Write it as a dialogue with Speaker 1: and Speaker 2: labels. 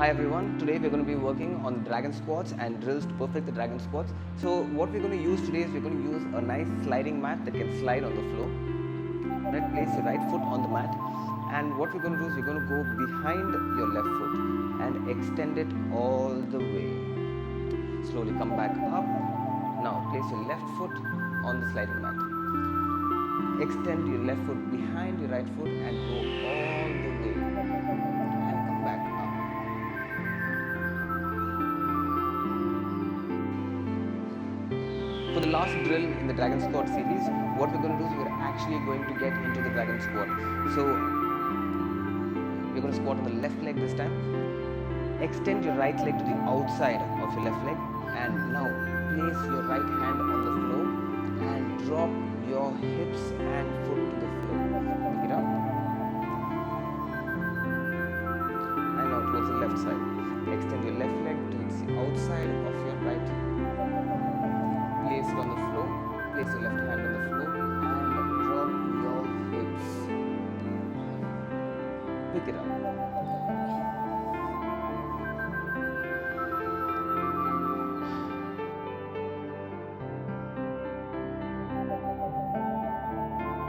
Speaker 1: Hi everyone, today we're going to be working on dragon squats and drills to perfect the dragon squats. So what we're going to use today is we're going to use a nice sliding mat that can slide on the floor. Right, place your right foot on the mat, and what we're going to do is we're going to go behind your left foot and extend it all the way. Slowly come back up. Now place your left foot on the sliding mat. Extend your left foot behind your right foot and go all the way and come back up. For the last drill in the dragon squat series, what we're going to do is we're actually going to get into the dragon squat. So we're going to squat on the left leg this time. Extend your right leg to the outside of your left leg, and now place your right hand on the floor and drop your hips and foot to the floor. Pick it up. And now towards the left side. Extend your left leg to the outside of your right. Place it on the floor. Place your left hand on the floor and drop your hips. Pick it up.